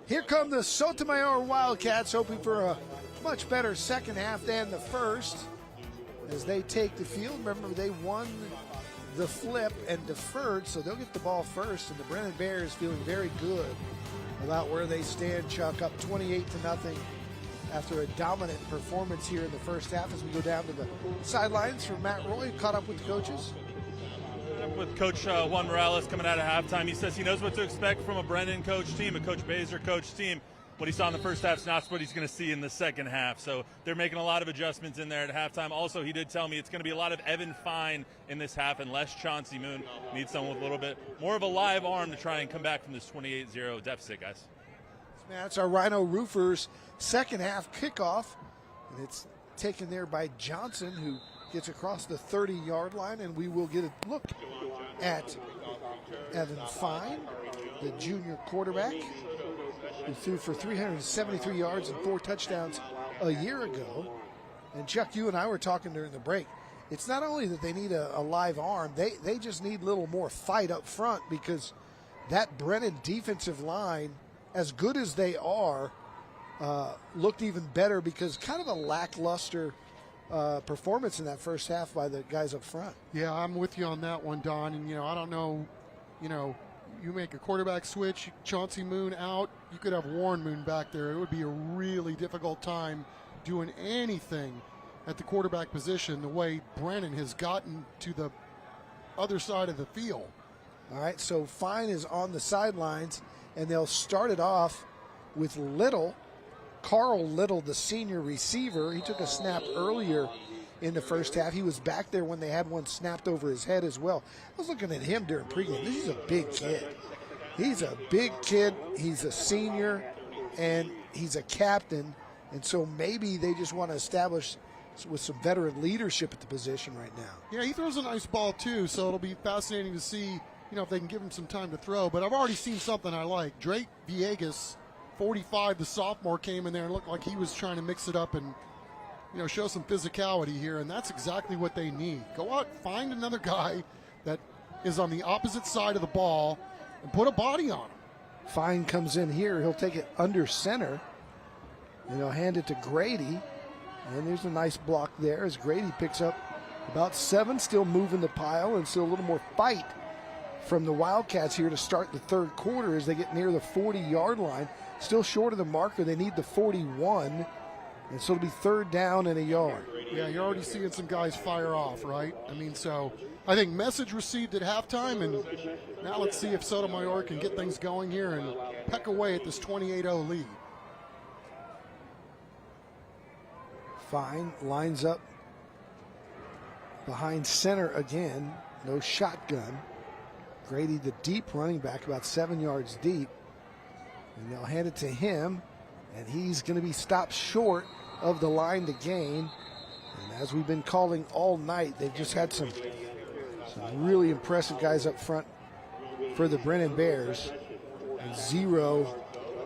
Here come the Sotomayor Wildcats, hoping for a much better second half than the first as they take the field. Remember, they won the flip and deferred, so they'll get the ball first, and the Brennan Bears feeling very good about where they stand. Chuck, up 28-0 after a dominant performance here in the first half. As we go down to the sidelines from Matt Roy, caught up with the coaches. With Coach Juan Morales coming out of halftime, he says he knows what to expect from a Brennan coach team, a Coach Baser coach team. What he saw in the first half is not what he's going to see in the second half. So they're making a lot of adjustments in there at halftime. Also, he did tell me it's going to be a lot of Evan Fine in this half and less Chauncey Moon. Needs someone with a little bit more of a live arm to try and come back from this 28-0 deficit, guys. That's our Rhino Roofers second half kickoff, and it's taken there by Johnson, who gets across the 30-yard line, and we will get a look at Evan Fine, the junior quarterback, who threw for 373 yards and 4 touchdowns a year ago. And Chuck, you and I were talking during the break. It's not only that they need a live arm, they just need a little more fight up front, because that Brennan defensive line, as good as they are, looked even better because kind of a lackluster performance in that first half by the guys up front. Yeah, I'm with you on that one, Don. And, I don't know, you make a quarterback switch, Chauncey Moon out, you could have Warren Moon back there. It would be a really difficult time doing anything at the quarterback position the way Brennan has gotten to the other side of the field. All right, so Fine is on the sidelines, and they'll start it off with Little. Carl Little, the senior receiver. He took a snap earlier in the first half. He was back there when they had one snapped over his head as well. I was looking at him during pregame. This is a big kid. He's a big kid. He's a senior, and he's a captain. And so maybe they just want to establish with some veteran leadership at the position right now. Yeah, he throws a nice ball too, so it'll be fascinating to see, if they can give him some time to throw. But I've already seen something I like. Drake Villegas, 45, the sophomore, came in there and looked like he was trying to mix it up and, show some physicality here, and that's exactly what they need. Go out, find another guy that is on the opposite side of the ball and put a body on him. Fine comes in here. He'll take it under center, and he'll hand it to Grady. And there's a nice block there as Grady picks up about 7, still moving the pile, and still a little more fight from the Wildcats here to start the third quarter as they get near the 40-yard line. Still short of the marker. They need the 41, and so it'll be third down and a yard. Yeah, you're already seeing some guys fire off, right? So I think message received at halftime, and now let's see if Sotomayor can get things going here and peck away at this 28-0 lead. Fine lines up behind center again. No shotgun. Grady, the deep running back, about 7 yards deep. And they'll hand it to him, and he's going to be stopped short of the line to gain. And as we've been calling all night, they've just had some really impressive guys up front for the Brennan Bears. And Zero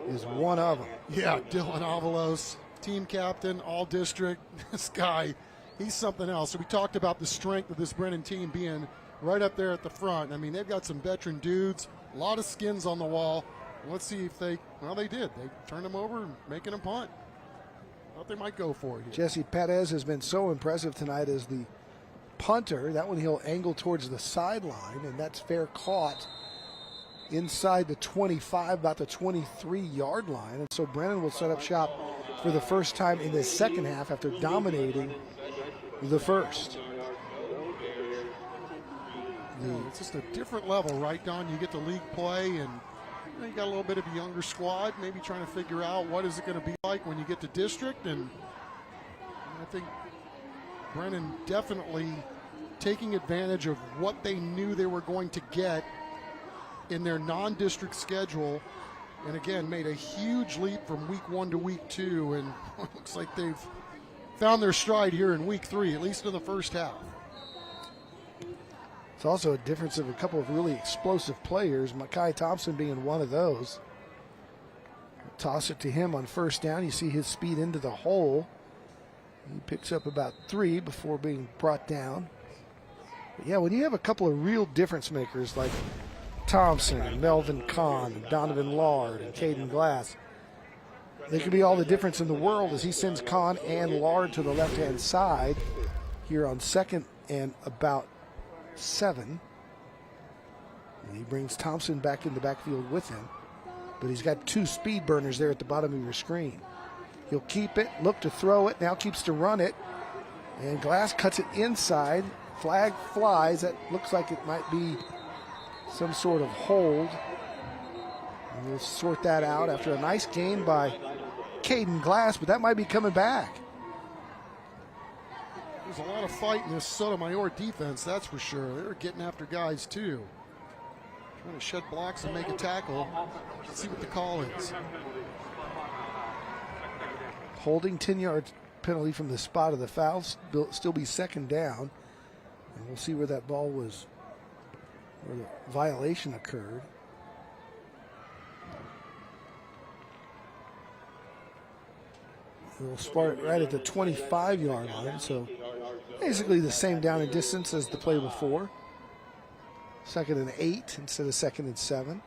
is one of them. Yeah, Dylan Avalos, team captain, all district. This guy, he's something else. So we talked about the strength of this Brennan team being right up there at the front. They've got some veteran dudes, a lot of skins on the wall. Let's see if they did. They turned him over and making him punt. Thought they might go for it here. Jesse Perez has been so impressive tonight as the punter. That one he'll angle towards the sideline, and that's fair caught inside the 25, about the 23-yard line. And so Brennan will set up shop for the first time in the second half after dominating the first. It's just a different level, right, Don? You get to league play, and you got a little bit of a younger squad, maybe trying to figure out what is it going to be like when you get to district. And I think Brennan definitely taking advantage of what they knew they were going to get in their non-district schedule, and again made a huge leap from week 1 to week 2, and it looks like they've found their stride here in week 3, at least in the first half. It's also a difference of a couple of really explosive players, Makai Thompson being one of those. Toss it to him on first down. You see his speed into the hole. He picks up about 3 before being brought down. But yeah, when you have a couple of real difference makers like Thompson and Melvin Kahn and Donovan Lard and Caden Glass, They could be all the difference in the world as he sends Kahn and Lard to the left-hand side here on 2nd and about 7. And he brings Thompson back in the backfield with him. But he's got 2 speed burners there at the bottom of your screen. He'll keep it, look to throw it, now keeps to run it. And Glass cuts it inside. Flag flies. That looks like it might be some sort of hold. And we'll sort that out after a nice gain by Caden Glass, but that might be coming back. There's a lot of fight in this Sotomayor defense, that's for sure. They're getting after guys, too. Trying to shed blocks and make a tackle. Let's see what the call is. Holding, 10-yard penalty from the spot of the foul. Still be 2nd down. And we'll see where that ball was, where the violation occurred. We'll start right at the 25-yard line, so basically the same down and distance as the play before. 2nd and 8 instead of 2nd and 7.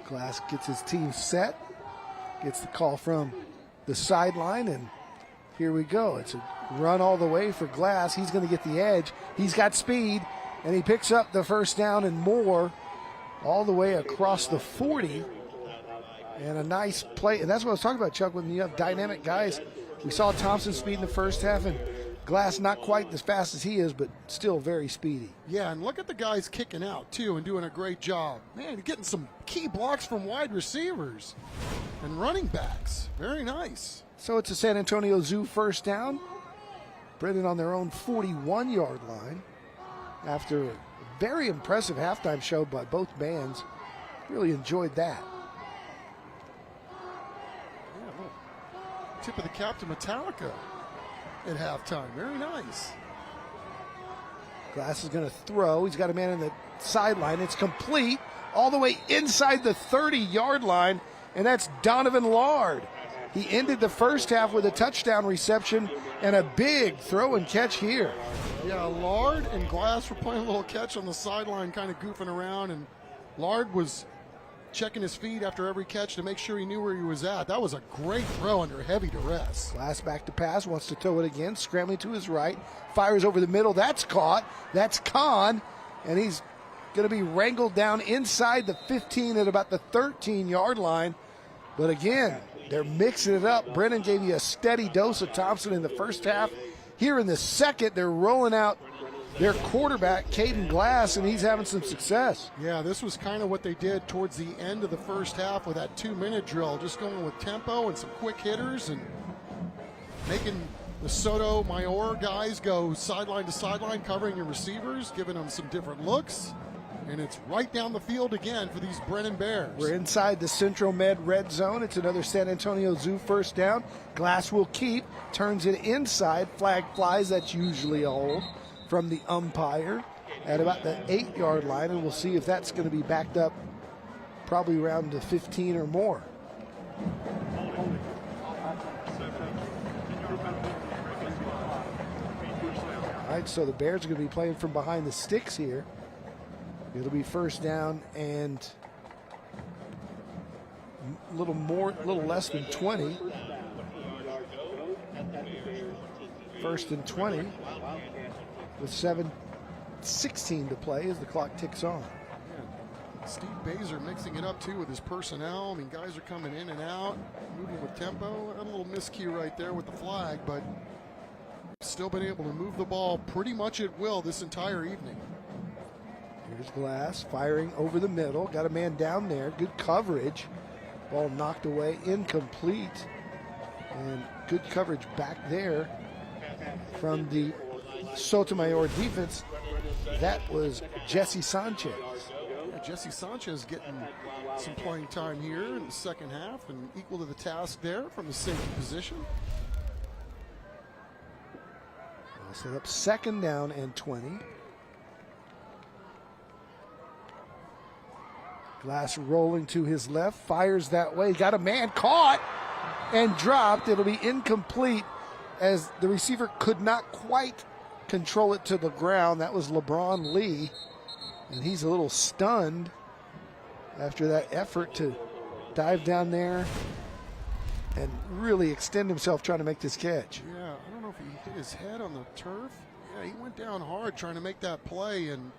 Glass gets his team set, gets the call from the sideline, and here we go. It's a run all the way for Glass. He's going to get the edge. He's got speed, and he picks up the 1st down and more all the way across the 40. And a nice play. And that's what I was talking about, Chuck, when you have dynamic guys. We saw Thompson speed in the 1st half, and Glass not quite as fast as he is, but still very speedy. Yeah, and look at the guys kicking out, too, and doing a great job. Man, you're getting some key blocks from wide receivers and running backs. Very nice. So it's a San Antonio Zoo 1st down. Brennan on their own 41-yard line after a very impressive halftime show by both bands. Really enjoyed that. Tip of the cap to Metallica at halftime. Very nice. Glass is going to throw. He's got a man in the sideline. It's complete all the way inside the 30-yard line, and that's Donovan Lard. He ended the 1st half with a touchdown reception and a big throw and catch here. Yeah, Lard and Glass were playing a little catch on the sideline, kind of goofing around, and Lard was checking his feet after every catch to make sure he knew where he was at. That was a great throw under heavy duress. Glass back to pass, wants to throw it again, scrambling to his right, fires over the middle. That's caught. That's Kahn, and he's going to be wrangled down inside the 15 at about the 13-yard line. But again, they're mixing it up. Brennan gave you a steady dose of Thompson in the 1st half. Here in the 2nd, they're rolling out their quarterback, Caden Glass, and he's having some success. Yeah, this was kind of what they did towards the end of the 1st half with that 2-minute drill, just going with tempo and some quick hitters and making the Sotomayor guys go sideline to sideline, covering your receivers, giving them some different looks. And it's right down the field again for these Brennan Bears. We're inside the Central Med red zone. It's another San Antonio Zoo 1st down. Glass will keep, turns it inside. Flag flies. That's usually a hold from the umpire at about the 8-yard line, and we'll see if that's going to be backed up probably around the 15 or more. All right, so the Bears are going to be playing from behind the sticks here. It'll be 1st down and a little less than 20. 1st and 20 with 7:16 to play as the clock ticks on. Yeah. Steve Baser mixing it up too with his personnel. I mean, guys are coming in and out, moving with tempo. A little miscue right there with the flag, but still been able to move the ball pretty much at will this entire evening. Here's Glass firing over the middle. Got a man down there. Good coverage. Ball knocked away, incomplete. And good coverage back there from the Sotomayor defense. That was Jesse Sanchez. Yeah, Jesse Sanchez getting some playing time here in the 2nd half and equal to the task there from the safety position. We'll set up 2nd down and 20. Glass rolling to his left, fires that way. Got a man caught and dropped. It'll be incomplete as the receiver could not quite control it to the ground. That was LeBron Lee, and he's a little stunned after that effort to dive down there and really extend himself trying to make this catch. Yeah, I don't know if he hit his head on the turf. Yeah, he went down hard trying to make that play, and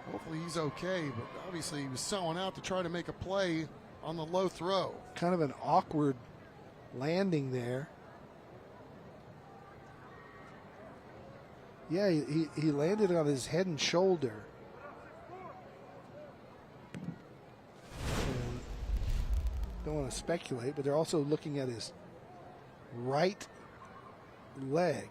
hopefully he's okay. But obviously he was selling out to try to make a play on the low throw. Kind of an awkward landing there. Yeah, he landed on his head and shoulder. And don't want to speculate, but they're also looking at his right leg.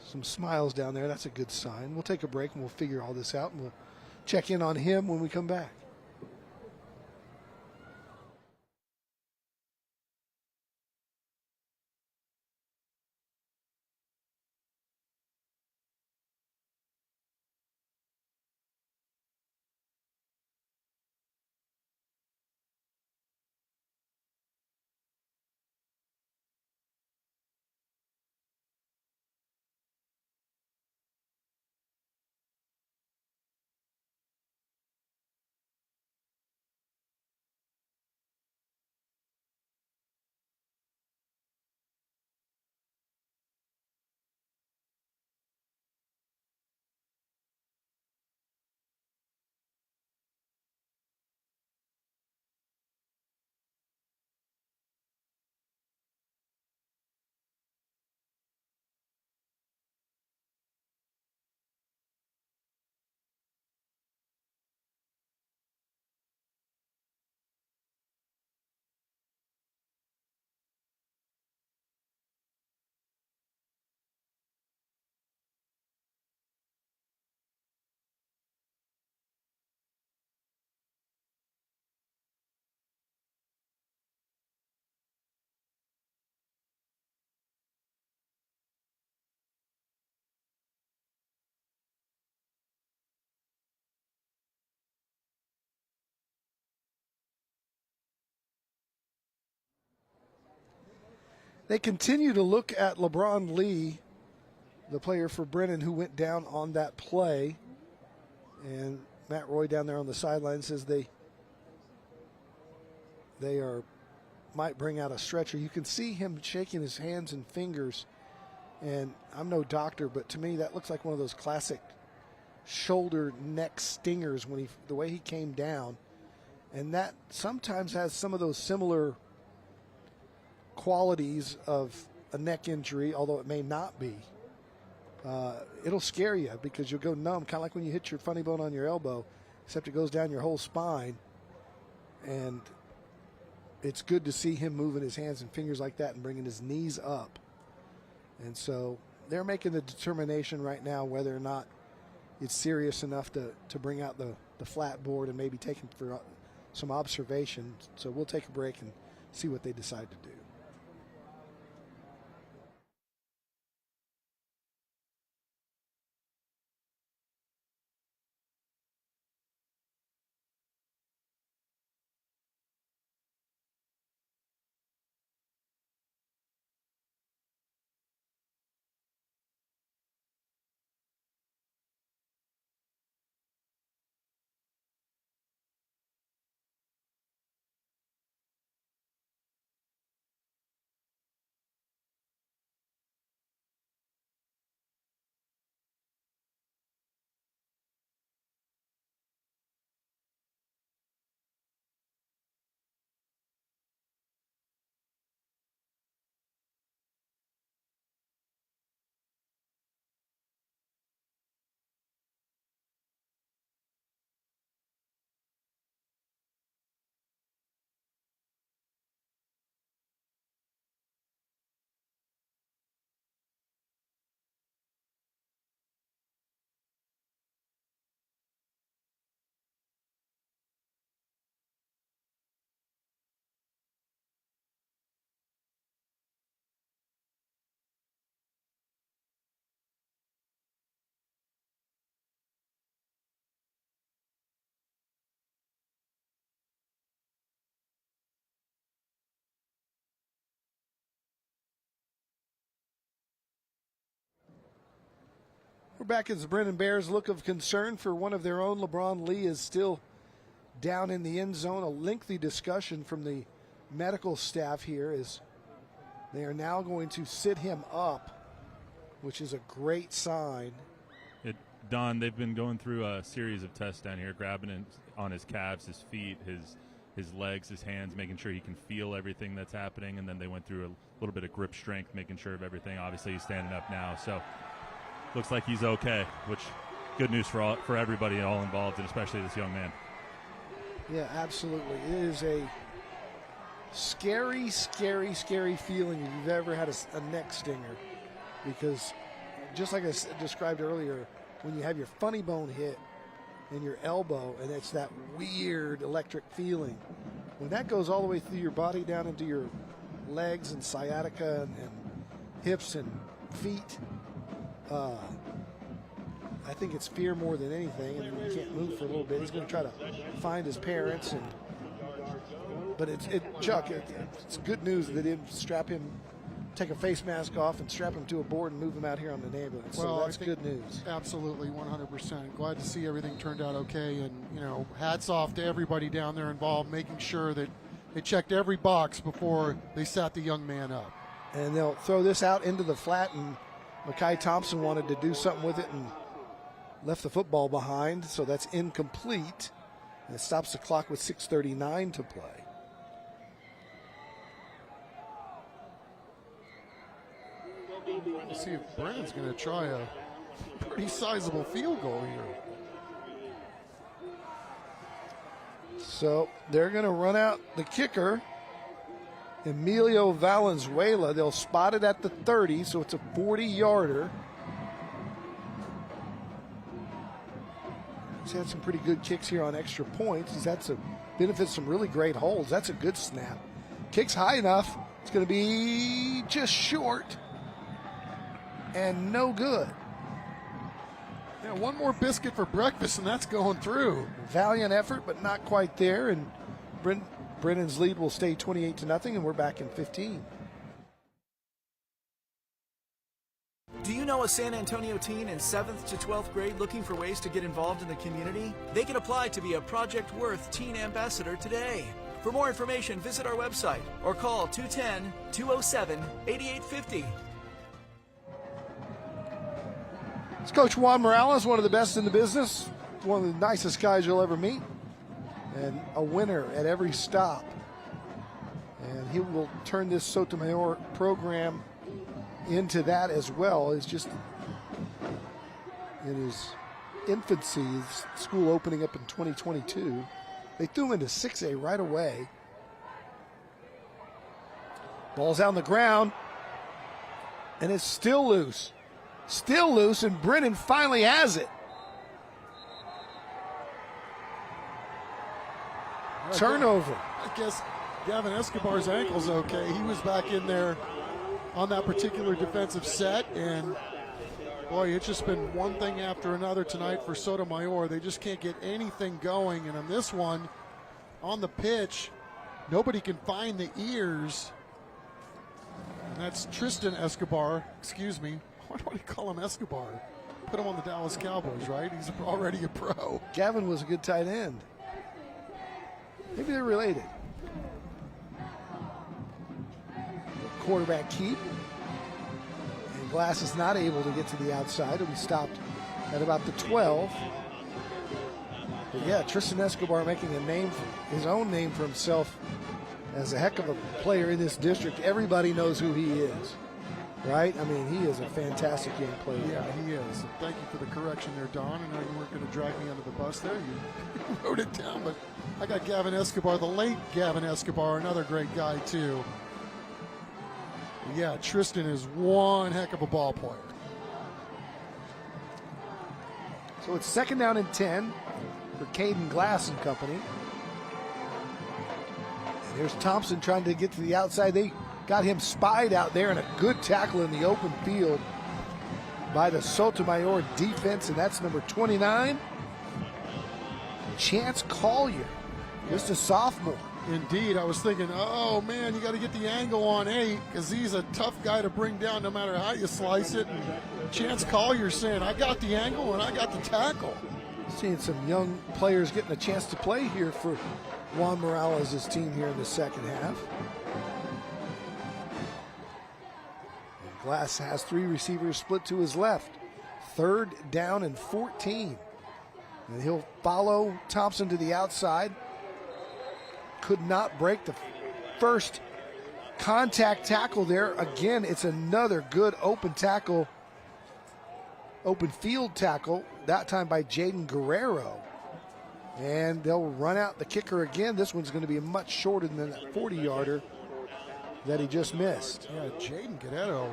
Some smiles down there. That's a good sign. We'll take a break and we'll figure all this out, and we'll check in on him when we come back. They continue to look at LeBron Lee, the player for Brennan who went down on that play. And Matt Roy down there on the sideline says they might bring out a stretcher. You can see him shaking his hands and fingers. And I'm no doctor, but to me that looks like one of those classic shoulder neck stingers when the way he came down. And that sometimes has some of those similar qualities of a neck injury, although it may not be. It'll scare you because you'll go numb, kind of like when you hit your funny bone on your elbow, except it goes down your whole spine. And it's good to see him moving his hands and fingers like that and bringing his knees up. And so they're making the determination right now whether or not it's serious enough to bring out the flat board and maybe take him for some observation. So we'll take a break and see what they decide to do. We're back as the Brennan Bears look of concern for one of their own. LeBron Lee is still down in the end zone. A lengthy discussion from the medical staff here is they are now going to sit him up, which is a great sign. Don, they've been going through a series of tests down here, grabbing it on his calves, his feet, his legs, his hands, making sure he can feel everything that's happening. And then they went through a little bit of grip strength, making sure of everything. Obviously, he's standing up now, so looks like he's okay, which good news for everybody all involved, and especially this young man. Yeah, absolutely. It is a scary, scary, scary feeling if you've ever had a neck stinger, because just like I described earlier, when you have your funny bone hit in your elbow and it's that weird electric feeling, when that goes all the way through your body down into your legs and sciatica and hips and feet, I think it's fear more than anything, and he can't move for a little bit. He's going to try to find his parents, but Chuck, it's good news that they didn't strap him, take a face mask off and strap him to a board and move him out here on an ambulance. Well, so that's good news. Absolutely, 100%. Glad to see everything turned out okay, and hats off to everybody down there involved, making sure that they checked every box before they sat the young man up. And they'll throw this out into the flat, and Makai Thompson wanted to do something with it and left the football behind, so that's incomplete. And it stops the clock with 6:39 to play. Let's see if Brennan's going to try a pretty sizable field goal here. So they're going to run out the kicker, Emilio Valenzuela. They'll spot it at the 30, so it's a 40-yarder. He's had some pretty good kicks here on extra points. He's had some benefits, some really great holds. That's a good snap. Kicks high enough. It's going to be just short and no good. Yeah, one more biscuit for breakfast, and that's going through. Valiant effort, but not quite there. And Brennan's lead will stay 28-0, and we're back in 15. Do you know a San Antonio teen in 7th to 12th grade looking for ways to get involved in the community? They can apply to be a Project Worth Teen Ambassador today. For more information, visit our website or call 210-207-8850. It's Coach Juan Morales, one of the best in the business, one of the nicest guys you'll ever meet, and a winner at every stop. And he will turn this Sotomayor program into that as well. It's just in his infancy, his school opening up in 2022. They threw him into 6A right away. Ball's out on the ground, and it's still loose. Still loose, and Brennan finally has it. Turnover. I guess Gavin Escobar's ankle's okay. He was back in there on that particular defensive set, and boy, it's just been one thing after another tonight for Sotomayor. They just can't get anything going, and on this one, on the pitch, nobody can find the ears. And that's Tristan Escobar, excuse me. Why do I call him Escobar? Put him on the Dallas Cowboys, right? He's already a pro. Gavin was a good tight end. Maybe they're related. Quarterback keep. And Glass is not able to get to the outside. It'll be stopped at about the 12. But yeah, Tristan Escobar making a name, his own name for himself as a heck of a player in this district. Everybody knows who he is, right? I mean, he is a fantastic young player. Yeah, he is. Thank you for the correction there, Don. I know you weren't going to drag me under the bus there. You wrote it down, but I got Gavin Escobar, the late Gavin Escobar, another great guy, too. Yeah, Tristan is one heck of a ball player. So it's 2nd down and 10 for Caden Glass and company. And here's Thompson trying to get to the outside. They got him spied out there, and a good tackle in the open field by the Sotomayor defense, and that's number 29, Chance Collier, just a sophomore. Indeed, I was thinking, oh man, you got to get the angle on 8 because he's a tough guy to bring down no matter how you slice it. And Chance Collier saying, I got the angle and I got the tackle. Seeing some young players getting a chance to play here for Juan Morales' team here in the second half. And Glass has 3 receivers split to his left. 3rd down and 14. And he'll follow Thompson to the outside. Could not break the first contact tackle there. Again, it's another good open tackle, open field tackle, that time by Jaden Guerrero. And they'll run out the kicker again. This one's going to be much shorter than that 40-yarder that he just missed. Yeah, Jaden Guerrero,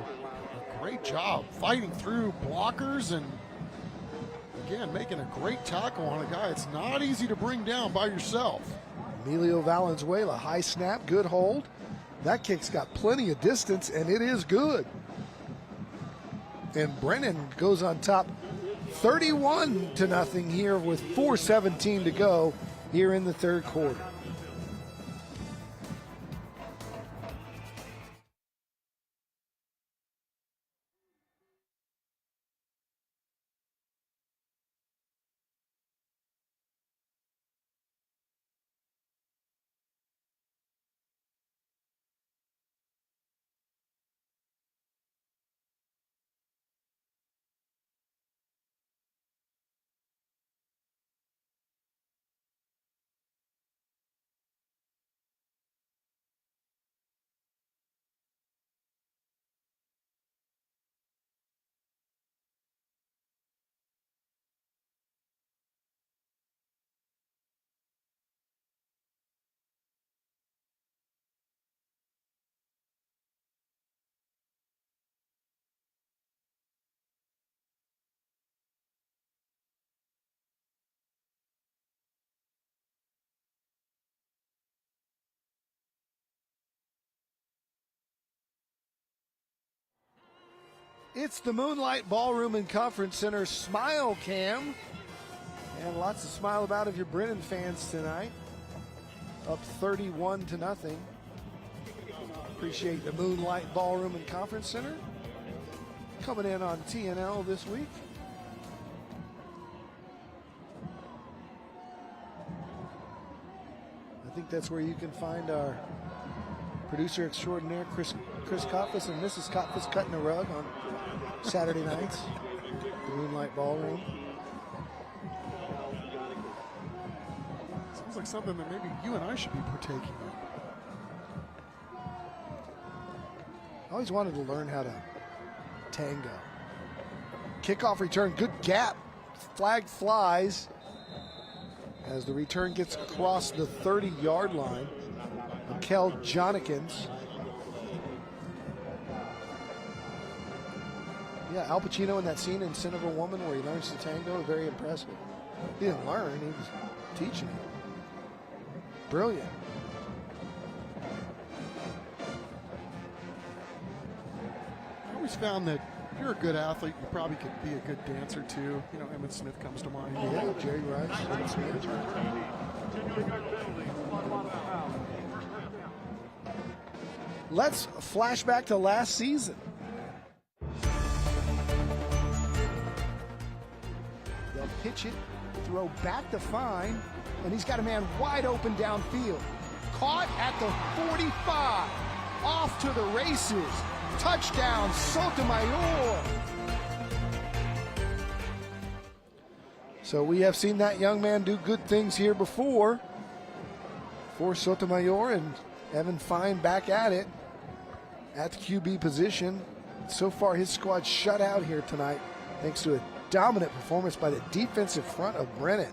a great job fighting through blockers and, again, making a great tackle on a guy it's not easy to bring down by yourself. Emilio Valenzuela, high snap, good hold. That kick's got plenty of distance, and it is good. And Brennan goes on top 31-0 here with 4:17 to go here in the third quarter. It's the Moonlight Ballroom and Conference Center Smile Cam. And lots to smile about if you're Brennan fans tonight. Up 31-0. Appreciate the Moonlight Ballroom and Conference Center coming in on TNL this week. I think that's where you can find our producer extraordinaire, Chris Kotfus and Mrs. Kotfus cutting a rug on Saturday nights, the Moonlight Ballroom. Sounds like something that maybe you and I should be partaking in. I always wanted to learn how to tango. Kickoff return, good gap. Flag flies as the return gets across the 30-yard line. Mikel Jonikins. Yeah, Al Pacino in that scene in Sin of a Woman where he learns to tango, very impressive. He didn't learn, he was teaching it. Brilliant. I always found that if you're a good athlete, you probably could be a good dancer too. You know, Emmitt Smith comes to mind. Yeah, Jerry Rice, Emmitt Smith. Let's flash back to last season. They'll pitch it, throw back to Fine, and he's got a man wide open downfield. Caught at the 45, off to the races. Touchdown, Sotomayor. So we have seen that young man do good things here before. For Sotomayor, and Evan Fine back at it at the QB position. So far his squad shut out here tonight thanks to a dominant performance by the defensive front of Brennan.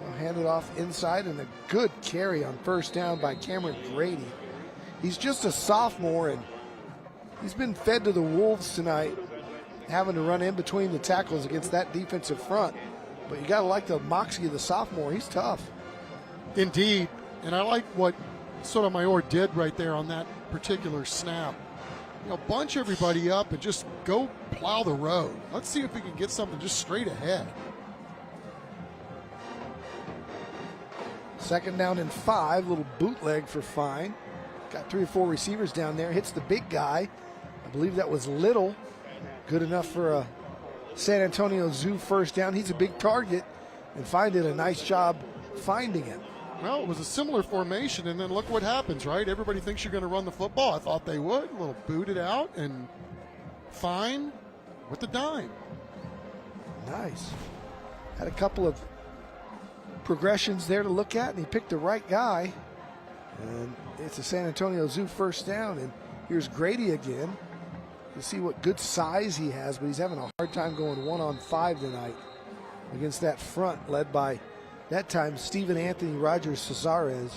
They'll hand it off inside, and a good carry on first down by Cameron Grady. He's just a sophomore, and he's been fed to the wolves tonight, having to run in between the tackles against that defensive front. But you got to like the moxie of the sophomore. He's tough. Indeed, and I like what Sotomayor did right there on that particular snap. You know, bunch everybody up and just go plow the road. Let's see if we can get something just straight ahead. 2nd down and 5. Little bootleg for Fine. Got 3 or 4 receivers down there. Hits the big guy. I believe that was Little. Good enough for a San Antonio Zoo first down. He's a big target, and Fine did a nice job finding him. Well, it was a similar formation, and then look what happens, right? Everybody thinks you're going to run the football. I thought they would. A little booted out, and Fine with the dime. Nice. Had a couple of progressions there to look at, and he picked the right guy. And it's a San Antonio Zoo first down, and here's Grady again. You see what good size he has, but he's having a hard time going 1-on-5 tonight against that front led by, that time, Stephen Anthony Rogers Cesares.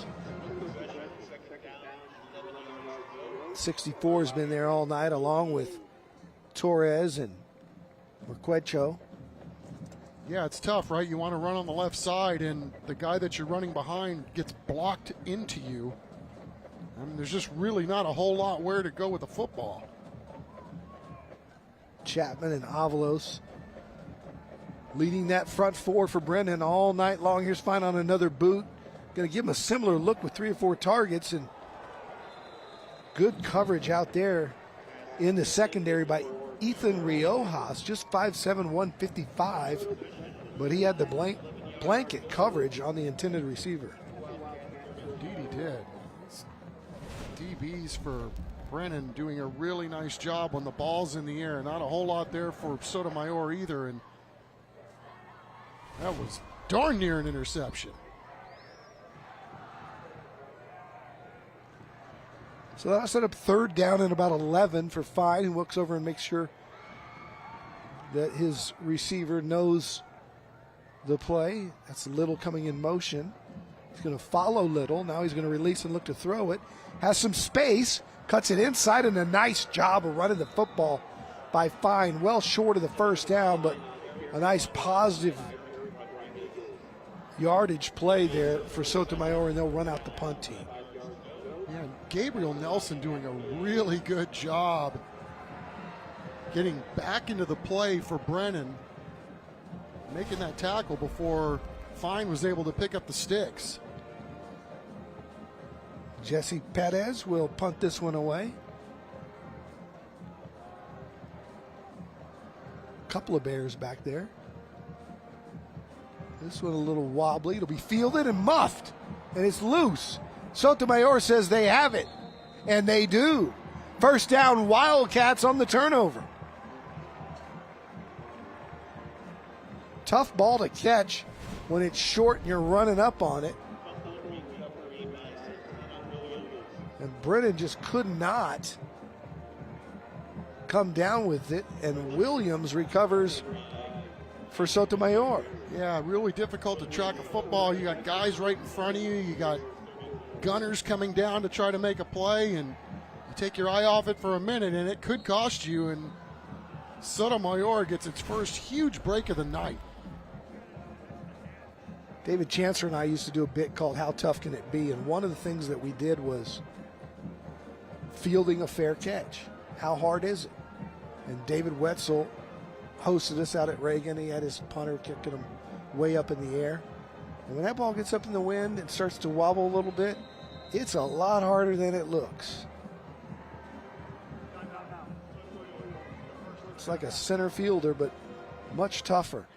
64 has been there all night, along with Torres and Marquecho. Yeah, it's tough, right? You want to run on the left side, and the guy that you're running behind gets blocked into you. I mean, there's just really not a whole lot where to go with the football. Chapman and Avalos leading that front four for Brennan all night long. Here's Fine on another boot. Going to give him a similar look with 3 or 4 targets, and good coverage out there in the secondary by Ethan Riojas, just 5'7", 155, but he had the blanket coverage on the intended receiver. Indeed he did. DBs for Brennan doing a really nice job when the ball's in the air. Not a whole lot there for Sotomayor either, and that was darn near an interception. So that'll set up 3rd down and about 11 for Fine, who looks over and makes sure that his receiver knows the play. That's Little coming in motion. He's going to follow Little. Now he's going to release and look to throw it. Has some space, cuts it inside, and a nice job of running the football by Fine. Well short of the first down, but a nice positive yardage play there for Sotomayor, and they'll run out the punt team. Yeah, and Gabriel Nelson doing a really good job getting back into the play for Brennan, making that tackle before Fine was able to pick up the sticks. Jesse Perez will punt this one away. Couple of Bears back there. This one a little wobbly. It'll be fielded and muffed, and it's loose. Sotomayor says they have it, and they do. First down, Wildcats on the turnover. Tough ball to catch when it's short and you're running up on it. And Brennan just could not come down with it, and Williams recovers for Sotomayor. Yeah, really difficult to track a football. You got guys right in front of you. You got gunners coming down to try to make a play, and you take your eye off it for a minute, and it could cost you. And Sotomayor gets its first huge break of the night. David Chancellor and I used to do a bit called How Tough Can It Be? And one of the things that we did was fielding a fair catch. How hard is it? And David Wetzel hosted us out at Reagan. He had his punter kicking him way up in the air. And when that ball gets up in the wind and starts to wobble a little bit, it's a lot harder than it looks. It's like a center fielder, but much tougher.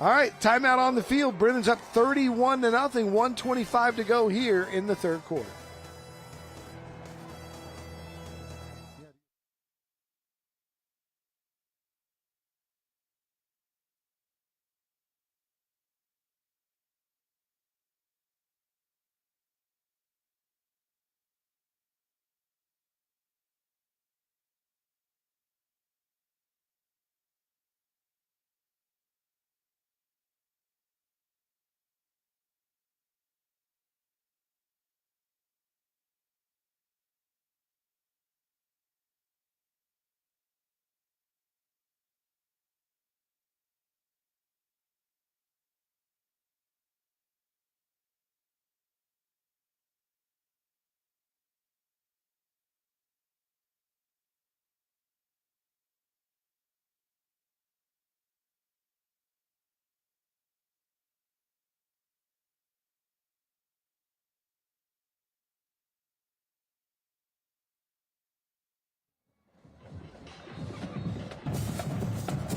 All right, timeout on the field. Brennan's up 31-0, 1:25 to go here in the 3rd quarter.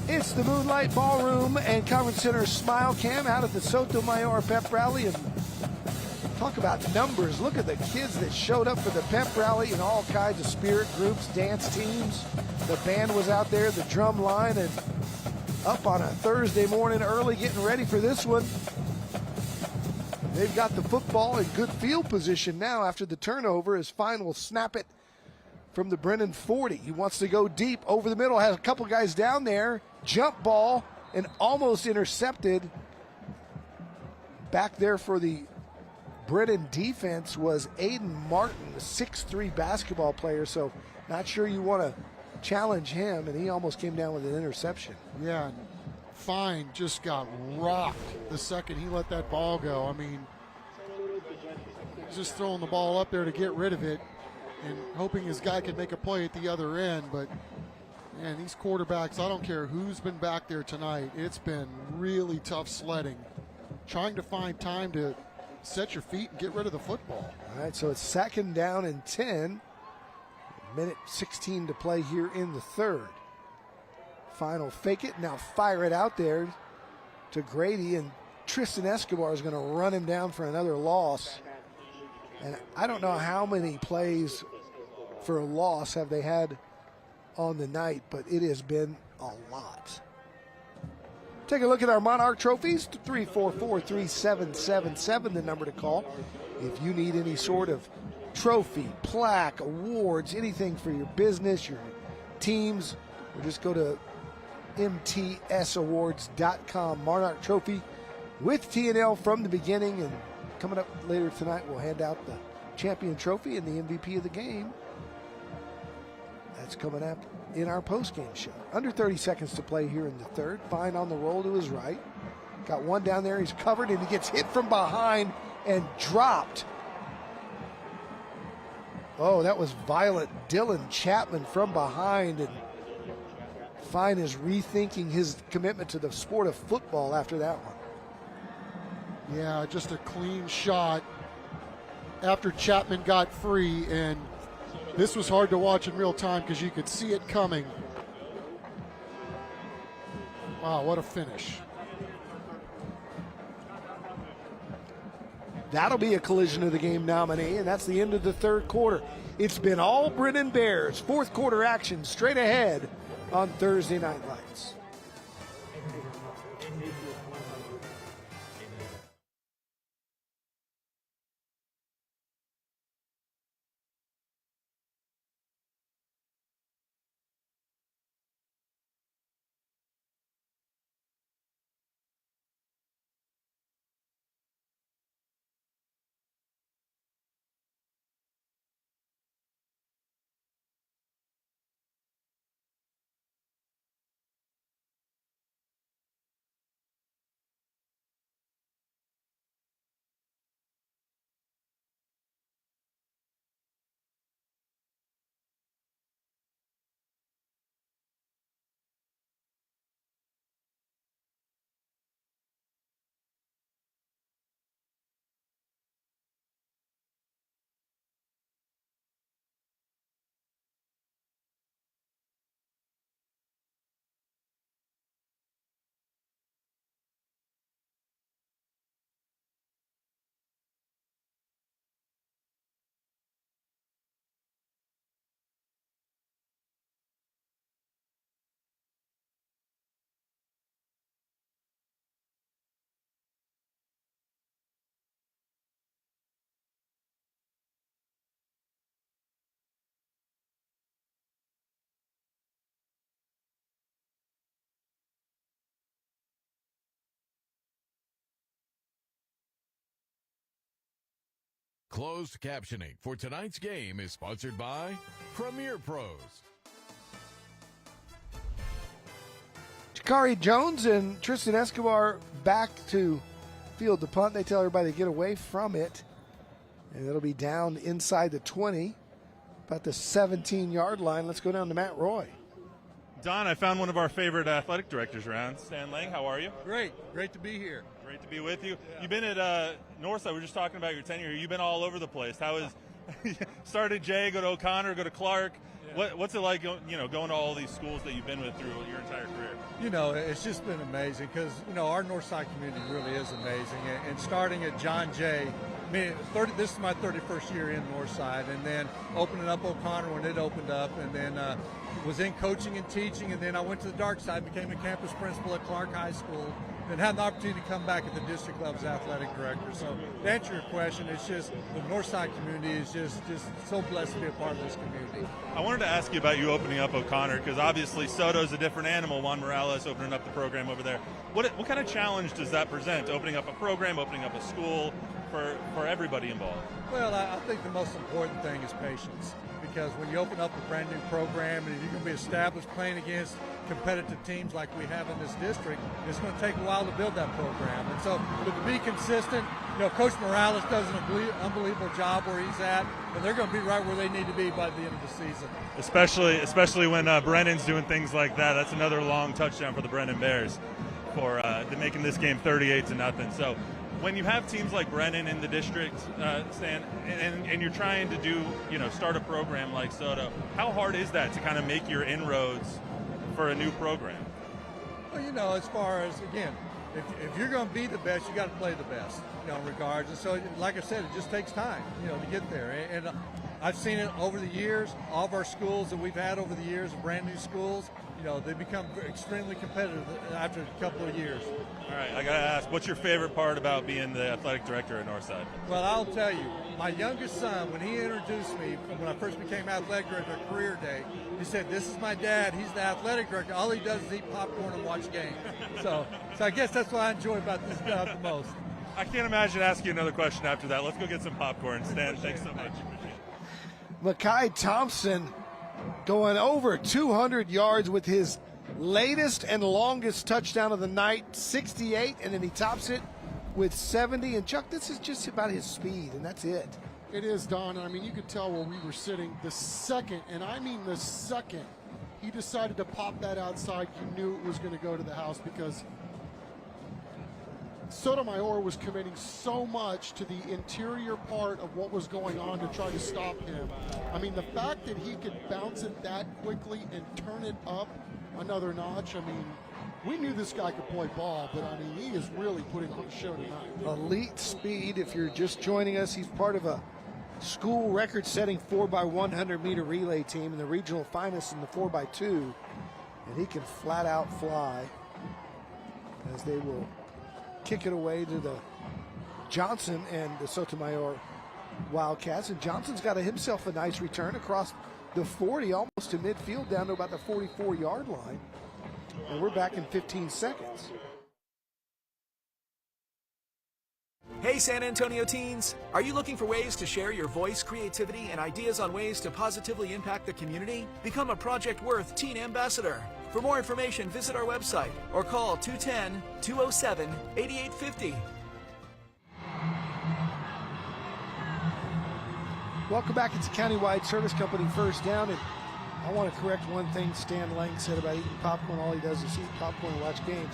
It's the Moonlight Ballroom and Conference Center Smile Cam out at the Sotomayor Pep Rally. And talk about numbers. Look at the kids that showed up for the pep rally in all kinds of spirit groups, dance teams. The band was out there, the drum line, and up on a Thursday morning early getting ready for this one. They've got the football in good field position now after the turnover as Fine will snap it from the Brennan 40. He wants to go deep over the middle, has a couple guys down there, jump ball, and almost intercepted. Back there for the Brennan defense was Aiden Martin, a 6'3" basketball player, so not sure you want to challenge him, and he almost came down with an interception. Yeah, Fine just got rocked the second he let that ball go. I mean, just throwing the ball up there to get rid of it and hoping his guy can make a play at the other end. But, man, these quarterbacks, I don't care who's been back there tonight, it's been really tough sledding, trying to find time to set your feet and get rid of the football. All right, so it's 2nd down and 10. Minute 16 to play here in the third. Final fake it, now fire it out there to Grady, and Tristan Escobar is going to run him down for another loss. And I don't know how many plays for a loss have they had on the night, but it has been a lot. Take a look at our Monarch trophies, 344-3777, the number to call. If you need any sort of trophy, plaque, awards, anything for your business, your teams, or just go to mtsawards.com. Monarch Trophy with T&L from the beginning, and coming up later tonight, we'll hand out the champion trophy and the MVP of the game. That's coming up in our post-game show. Under 30 seconds to play here in the third. Fine on the roll to his right. Got one down there. He's covered, and he gets hit from behind and dropped. Oh, that was violent. Dylan Chapman from behind, and Fine is rethinking his commitment to the sport of football after that one. Yeah, just a clean shot after Chapman got free, and this was hard to watch in real time because you could see it coming. Wow, what a finish. That'll be a collision of the game nominee, and that's the end of the third quarter. It's been all Brennan Bears. Fourth quarter action straight ahead on Thursday Night Lights. Closed captioning for tonight's game is sponsored by Premier Pros. Jakari Jones and Tristan Escobar back to field the punt. They tell everybody to get away from it. And it'll be down inside the 20, about the 17-yard line. Let's go down to Matt Roy. Don, I found one of our favorite athletic directors around. Stan Lang, how are you? Great to be here. Great to be with you. You've been at Northside. We're just talking about your tenure. You've been all over the place. How is started Jay, go to O'Connor, go to Clark. What's it like, going to all these schools that you've been with through your entire career? It's just been amazing because, our Northside community really is amazing. And starting at John Jay, this is my 31st year in Northside, and then opening up O'Connor when it opened up, and then was in coaching and teaching, and then I went to the dark side, became a campus principal at Clark High School, and had an opportunity to come back at the district level as athletic director. So to answer your question, it's just the Northside community is just so blessed to be a part of this community. I wanted to ask you about you opening up O'Connor, because obviously Soto's a different animal. Juan Morales opening up the program over there. What kind of challenge does that present, opening up a program, opening up a school for everybody involved? Well, I think the most important thing is patience, because when you open up a brand new program and you're going to be established playing against competitive teams like we have in this district, it's going to take a while to build that program. And so, but to be consistent, Coach Morales does an unbelievable job where he's at, and they're going to be right where they need to be by the end of the season. Especially when Brennan's doing things like that. That's another long touchdown for the Brennan Bears for making this game 38-0. So when you have teams like Brennan in the district, Stan, and you're trying to do, start a program like Soto, how hard is that to kind of make your inroads for a new program? Well, as far as, again, if you're going to be the best, you got to play the best, in regards. And so, like I said, it just takes time, to get there. And I've seen it over the years. All of our schools that we've had over the years, brand new schools, they become extremely competitive after a couple of years. All right, I got to ask, what's your favorite part about being the athletic director at Northside? Well, I'll tell you, my youngest son, when he introduced me, when I first became athletic director at career day, he said, "This is my dad. He's the athletic director. All he does is eat popcorn and watch games." So I guess that's what I enjoy about this job the most. I can't imagine asking you another question after that. Let's go get some popcorn. Stan, thanks so much. Makai Thompson going over 200 yards with his latest and longest touchdown of the night, 68, and then he tops it with 70. And Chuck, this is just about his speed, and that's it. It is, Don. I mean, you could tell where we were sitting the second, and I mean the second, he decided to pop that outside, you knew it was going to go to the house, because Sotomayor was committing so much to the interior part of what was going on to try to stop him. I mean, the fact that he could bounce it that quickly and turn it up another notch, I mean, we knew this guy could play ball, but I mean, he is really putting on a show tonight. Elite speed. If you're just joining us, he's part of a school record-setting 4x100 meter relay team and the regional finest in the 4x2, and he can flat out fly as they will kick it away to the Johnson and the Sotomayor Wildcats. And Johnson's got himself a nice return across the 40, almost to midfield, down to about the 44-yard line. And we're back in 15 seconds. Hey San Antonio teens! Are you looking for ways to share your voice, creativity, and ideas on ways to positively impact the community? Become a Project Worth Teen Ambassador. For more information, visit our website or call 210-207-8850. Welcome back. It's a countywide service company First Down, and I want to correct one thing Stan Lang said about eating popcorn. All he does is eat popcorn and watch games.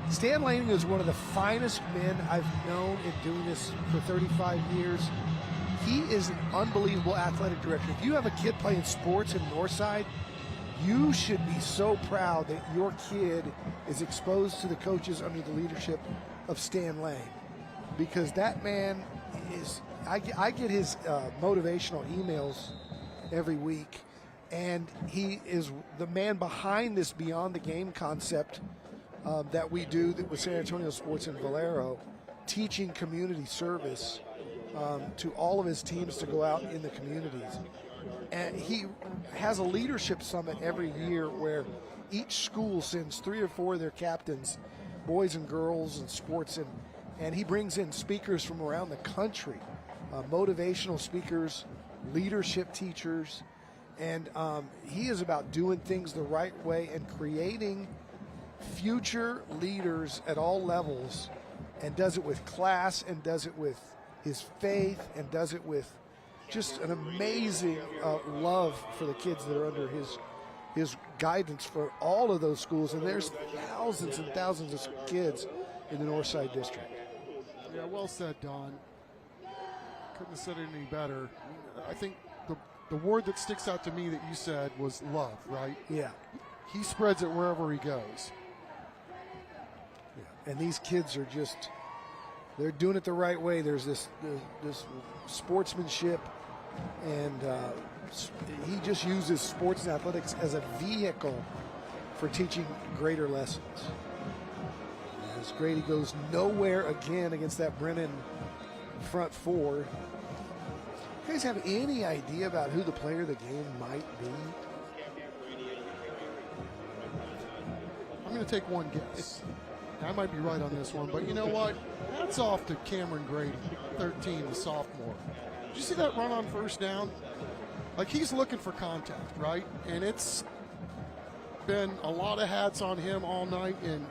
Stan Lang is one of the finest men I've known in doing this for 35 years. He is an unbelievable athletic director. If you have a kid playing sports in Northside, you should be so proud that your kid is exposed to the coaches under the leadership of Stan Lang, because that man is, I get his motivational emails every week, and he is the man behind this Beyond the Game concept that we do with San Antonio Sports and Valero, teaching community service to all of his teams to go out in the communities. And he has a leadership summit every year where each school sends 3 or 4 of their captains, boys and girls in sports, and he brings in speakers from around the country, motivational speakers, leadership teachers, and he is about doing things the right way and creating future leaders at all levels, and does it with class, and does it with his faith, and does it with just an amazing love for the kids that are under his guidance for all of those schools. And there's thousands and thousands of kids in the Northside District. Yeah, well said, Don. Couldn't have said it any better. I think the the word that sticks out to me that you said was love, right? Yeah. He spreads it wherever he goes. Yeah. And these kids are just, they're doing it the right way. There's this sportsmanship, and he just uses sports and athletics as a vehicle for teaching greater lessons. As Grady goes nowhere again against that Brennan front four. You guys have any idea about who the player of the game might be? I'm going to take one guess. I might be right on this one, but you know what? Hats off to Cameron Grady, 13, the sophomore. Did you see that run on first down? Like, he's looking for contact, right? And it's been a lot of hats on him all night, and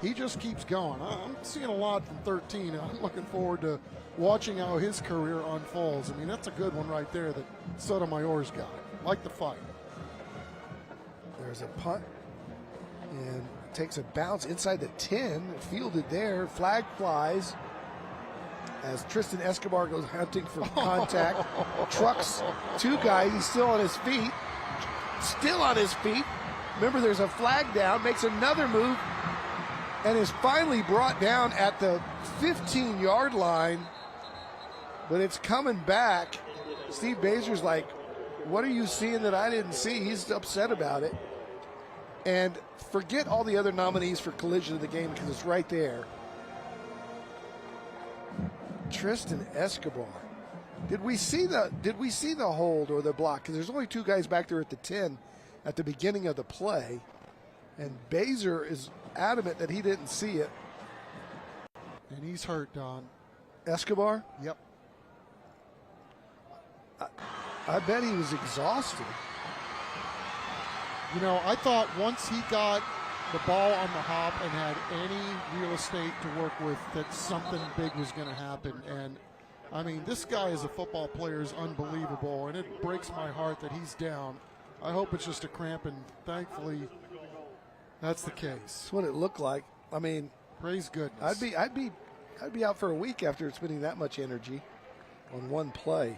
he just keeps going. I'm seeing a lot from 13, and I'm looking forward to watching how his career unfolds. I mean, that's a good one right there that Sotomayor's got. Like the fight. There's a punt, and takes a bounce inside the 10, fielded there. Flag flies as Tristan Escobar goes hunting for contact. Trucks two guys. He's still on his feet. Still on his feet. Remember, there's a flag down. Makes another move and is finally brought down at the 15-yard line. But it's coming back. Steve Bazer's like, what are you seeing that I didn't see? He's upset about it. And forget all the other nominees for collision of the game because it's right there. Tristan Escobar. Did we see the hold or the block? Because there's only two guys back there at the 10 at the beginning of the play. And Bazer is adamant that he didn't see it. And he's hurt, Don. Escobar? Yep. I bet he was exhausted. You know, I thought once he got the ball on the hop and had any real estate to work with, that something big was going to happen. And, I mean, this guy as a football player is unbelievable, and it breaks my heart that he's down. I hope it's just a cramp, and thankfully that's the case. That's what it looked like. I mean, praise goodness. I'd be out for a week after spending that much energy on one play.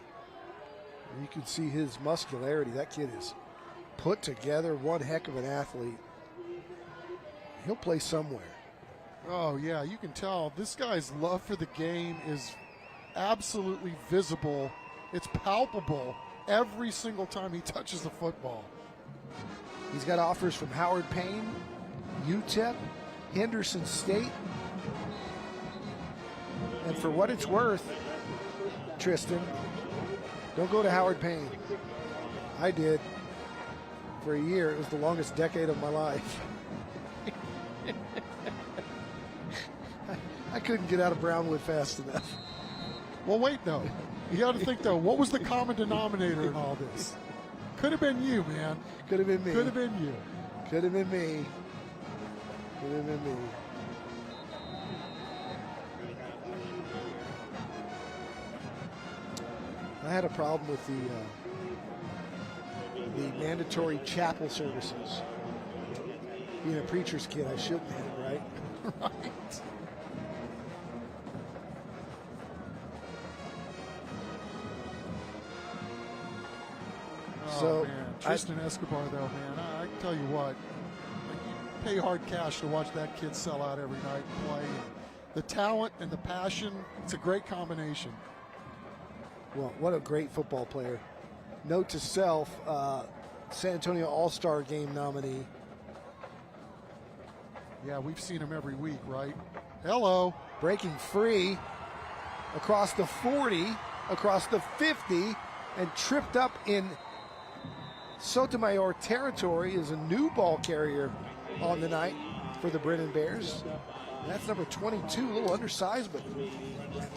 And you can see his muscularity. That kid is put together, one heck of an athlete. He'll play somewhere. Oh, yeah, you can tell. This guy's love for the game is absolutely visible. It's palpable every single time he touches the football. He's got offers from Howard Payne, UTEP, Henderson State. And for what it's worth, Tristan, don't go to Howard Payne. I did. For a year, it was the longest decade of my life. I couldn't get out of Brownwood fast enough. Well, wait, though. You got to think, though, what was the common denominator in all this? Could have been you, man. Could have been me. Could have been you. Could have been me. Could have been me. I had a problem with the mandatory chapel services. Being a preacher's kid, I shouldn't have, right? Right. So, man. Tristan Escobar, though, man, I can tell you what, you pay hard cash to watch that kid sell out every night and play. And the talent and the passion, it's a great combination. Well, what a great football player. Note to self, San Antonio All-Star Game nominee. Yeah, we've seen him every week, right? Hello. Breaking free across the 40, across the 50, and tripped up in Sotomayor territory is a new ball carrier on the night for the Brennan Bears. And that's number 22, a little undersized, but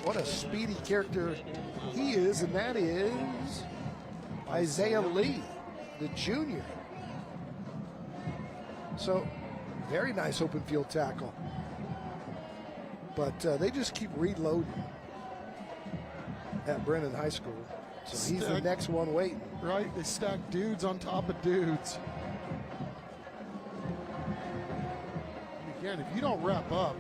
what a speedy character he is, and that is Isaiah Lee, the junior. So, very nice open field tackle. But they just keep reloading at Brennan High School. So he's the next one waiting. Right, they stack dudes on top of dudes. And again, if you don't wrap up,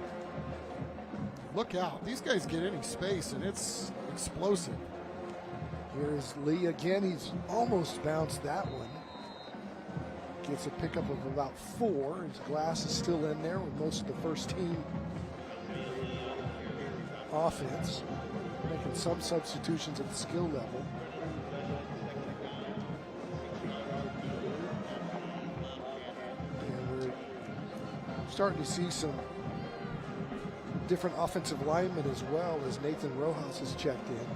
look out. These guys get any space, and it's explosive. Here's Lee again. He's almost bounced that one. Gets a pickup of about 4. His Glass is still in there with most of the first team offense, making some substitutions at the skill level. And we're starting to see some different offensive linemen as well, as Nathan Rojas has checked in.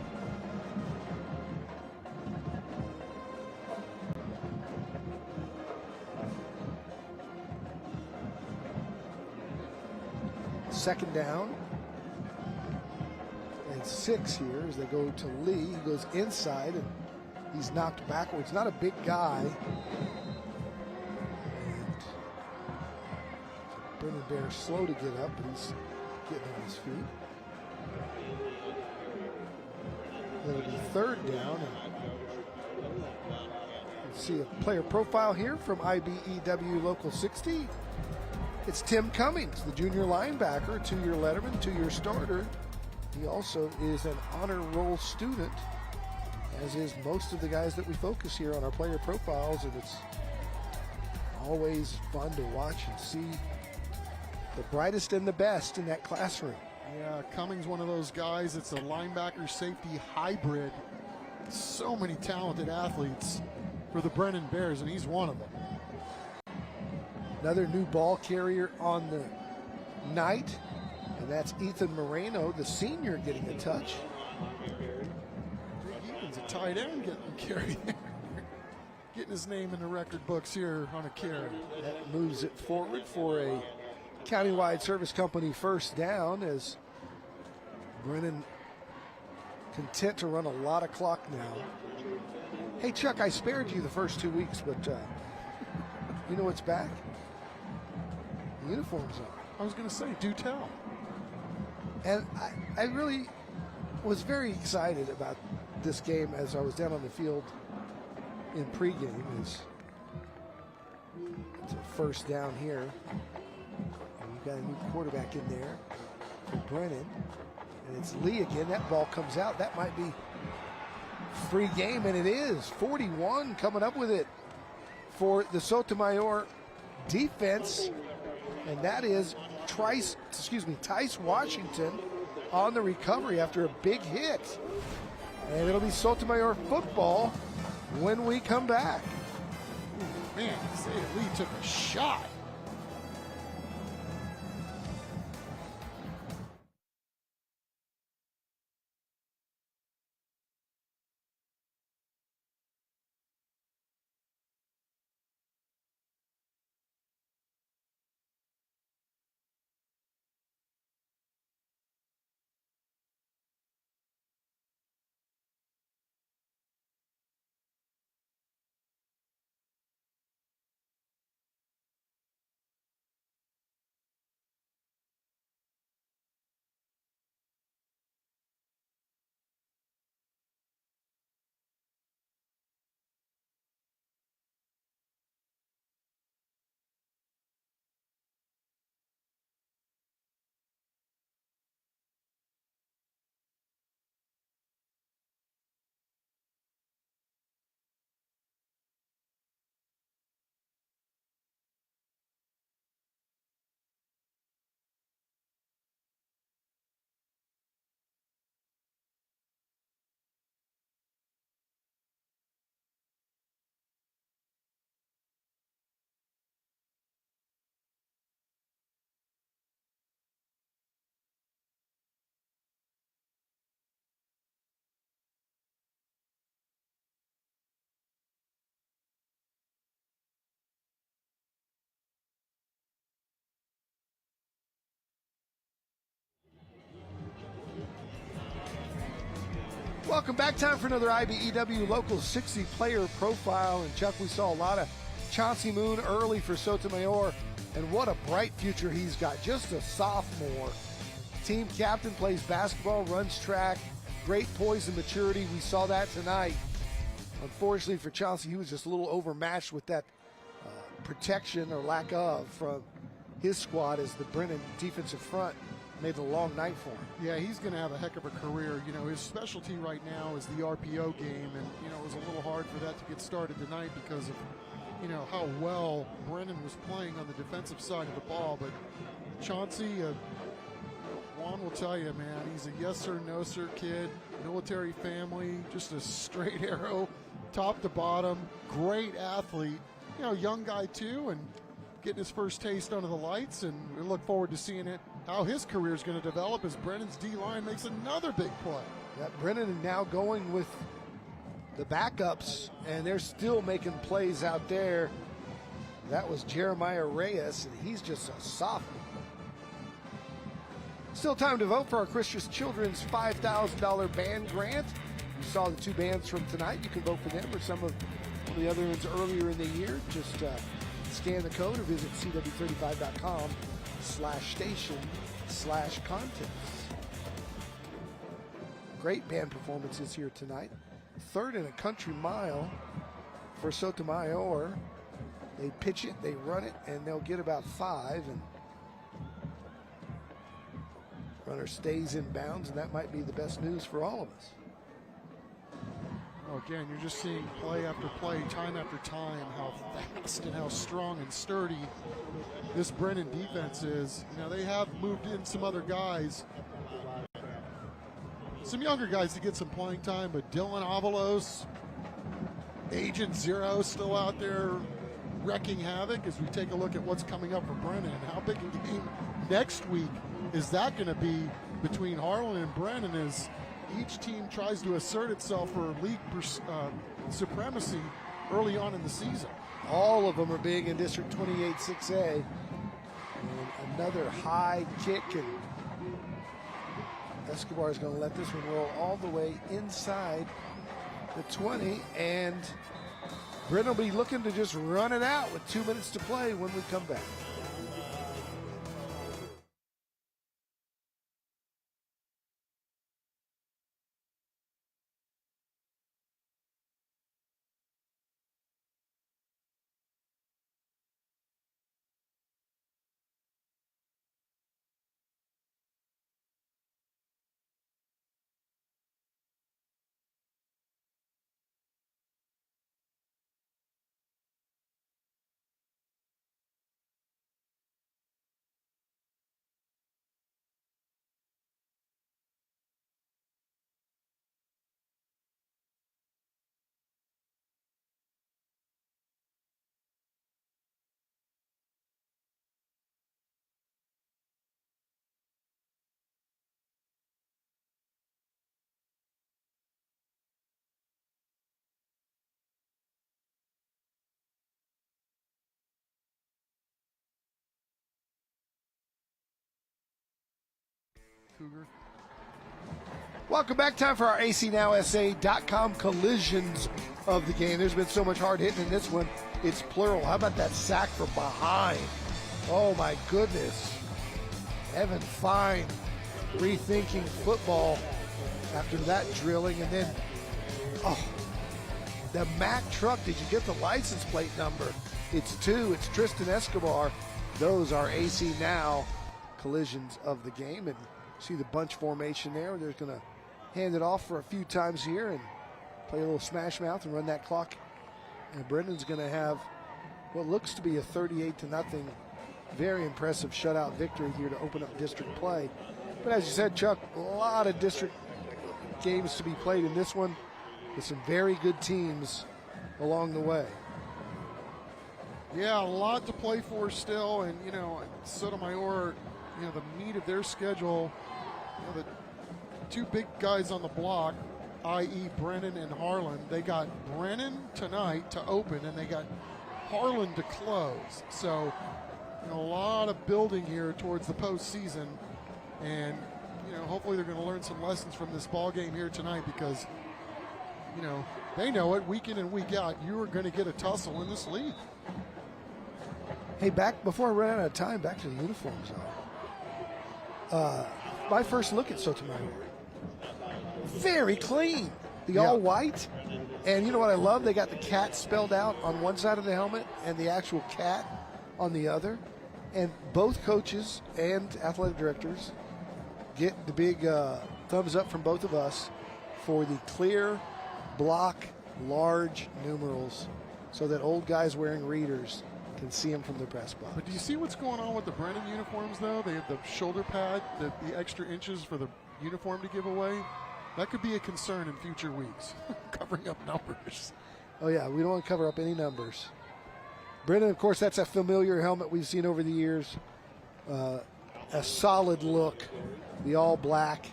Second down and 6 here as they go to Lee. He goes inside and he's knocked backwards. Not a big guy. And Brennan Bear slow to get up, but he's getting on his feet. It'll be third down. And let's see a player profile here from IBEW Local 60. It's Tim Cummings, the junior linebacker, 2-year letterman, 2-year starter. He also is an honor roll student, as is most of the guys that we focus here on our player profiles, and it's always fun to watch and see the brightest and the best in that classroom. Yeah, Cummings, one of those guys. It's a linebacker safety hybrid. So many talented athletes for the Brennan Bears, and he's one of them. Another new ball carrier on the night, and that's Ethan Moreno, the senior, getting a touch. Ethan's a tight end getting carried there. Getting his name in the record books here on a carry. That moves it forward for a countywide service company first down, as Brennan content to run a lot of clock now. Hey, Chuck, I spared you the first 2 weeks, but you know what's back? The uniforms on. I was going to say, do tell. And I really was very excited about this game as I was down on the field in pregame. It's a first down here. And we've got a new quarterback in there for Brennan. And it's Lee again. That ball comes out. That might be free game, and it is. 41 coming up with it for the Sotomayor defense. And that is Tice Washington on the recovery after a big hit. And it'll be Sotomayor football when we come back. Ooh, man, Isaiah Lee took a shot. Welcome back. Time for another IBEW Local 60 player profile. And Chuck, we saw a lot of Chauncey Moon early for Sotomayor, and what a bright future he's got. Just a sophomore. Team captain, plays basketball, runs track, great poise and maturity. We saw that tonight. Unfortunately for Chauncey, he was just a little overmatched with that protection or lack of from his squad as the Brennan defensive front made it a long night for him. Yeah, he's going to have a heck of a career. You know, his specialty right now is the RPO game, and, you know, it was a little hard for that to get started tonight because of, you know, how well Brennan was playing on the defensive side of the ball. But Chauncey, Juan will tell you, man, he's a yes sir, no sir kid, military family, just a straight arrow, top to bottom, great athlete. You know, young guy too, and getting his first taste under the lights, and we look forward to seeing it, how his career is going to develop as Brennan's D-line makes another big play. Yeah, Brennan now going with the backups, and they're still making plays out there. That was Jeremiah Reyes, and he's just a sophomore. Still time to vote for our Christian Children's $5,000 band grant. You saw the two bands from tonight. You can vote for them or some of the other ones earlier in the year. Just scan the code or visit cw35.com/station/contests. Great band performances here tonight. Third in a country mile for Sotomayor. They pitch it, they run it, and they'll get about 5. And runner stays in bounds, and that might be the best news for all of us. Oh, again, you're just seeing play after play, time after time, how fast and how strong and sturdy this Brennan defense is. You know, they have moved in some other guys, some younger guys to get some playing time, but Dylan Avalos, Agent Zero, still out there wrecking havoc as we take a look at what's coming up for Brennan. And how big a game next week is that going to be between Harlan and Brennan as each team tries to assert itself for league supremacy early on in the season. All of them are big in District 28 6A. And another high kick, and Escobar is going to let this one roll all the way inside the 20, and Brennan will be looking to just run it out with 2 minutes to play when we come back. Cougar. Welcome back. Time for our ACNowSA.com collisions of the game. There's been so much hard hitting in this one. It's plural. How about that sack from behind? Oh, my goodness. Evan Fine rethinking football after that drilling. And then, the Mack truck. Did you get the license plate number? It's 2. It's Tristan Escobar. Those are AC Now collisions of the game. And see the bunch formation there. They're going to hand it off for a few times here and play a little smash mouth and run that clock. And Brennan's going to have what looks to be a 38-0, very impressive shutout victory here to open up district play. But as you said, Chuck, a lot of district games to be played in this one with some very good teams along the way. Yeah, a lot to play for still, and you know, Sotomayor, you know, the meat of their schedule, you know, the two big guys on the block, i.e. Brennan and Harlan. They got Brennan tonight to open, and they got Harlan to close. So, you know, a lot of building here towards the postseason, and you know, hopefully they're going to learn some lessons from this ball game here tonight because, you know, they know it week in and week out. You are going to get a tussle in this league. Hey, back before I run out of time, back to the uniforms. My first look at Sotomayor, very clean. The all white, and you know what I love? They got the cat spelled out on one side of the helmet and the actual cat on the other. And both coaches and athletic directors get the big thumbs up from both of us for the clear block large numerals so that old guys wearing readers can see them from the press box. But do you see what's going on with the Brennan uniforms, though? They have the shoulder pad, the extra inches for the uniform to give away. That could be a concern in future weeks, covering up numbers. Oh, yeah, we don't want to cover up any numbers. Brennan, of course, that's a familiar helmet we've seen over the years. A solid look, the all black,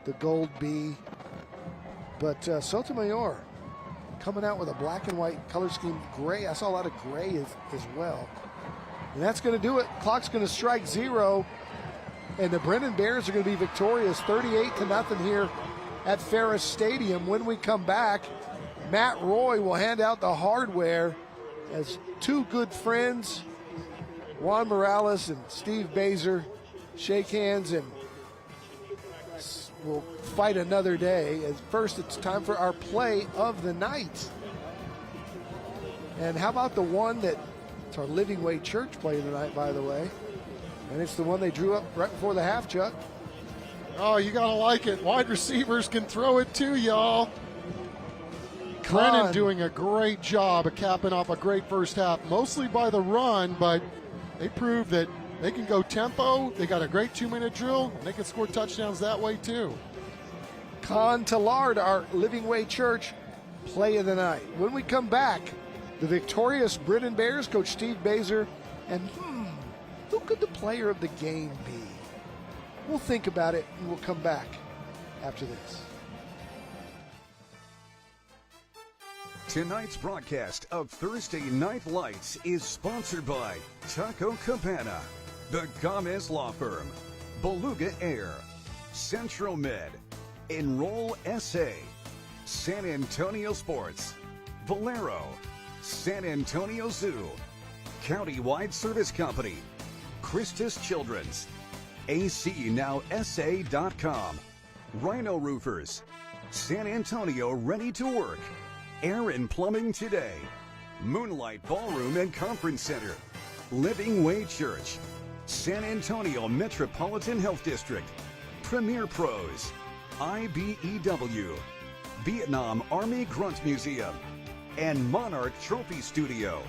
the gold B. But Sotomayor coming out with a black and white color scheme, gray. I saw a lot of gray as well. And that's going to do it. Clock's going to strike 0. And the Brennan Bears are going to be victorious 38-0 here at Ferris Stadium. When we come back, Matt Roy will hand out the hardware as two good friends, Juan Morales and Steve Baser, shake hands and we'll fight another day. At first, it's time for our play of the night. And how about the one that it's our Living Way Church play of the night, by the way. And it's the one they drew up right before the half, Chuck. Oh, you got to like it. Wide receivers can throw it too, y'all. Brennan doing a great job of capping off a great first half, mostly by the run, but they proved that they can go tempo. They got a great 2-minute drill, and they can score touchdowns that way too. Con Tallard, our Living Way Church play of the night. When we come back, the victorious Brennan Bears, Coach Steve Baser, and who could the player of the game be? We'll think about it, and we'll come back after this. Tonight's broadcast of Thursday Night Lights is sponsored by Taco Cabana, the Gomez Law Firm, Beluga Air, Central Med, Enroll SA, San Antonio Sports, Valero, San Antonio Zoo, Countywide Service Company, Christus Children's, ACNowSA.com, Rhino Roofers, San Antonio Ready to Work, Aaron Plumbing Today, Moonlight Ballroom and Conference Center, Living Way Church, San Antonio Metropolitan Health District, Premier Pros, IBEW, Vietnam Army Grunt Museum, and Monarch Trophy Studio.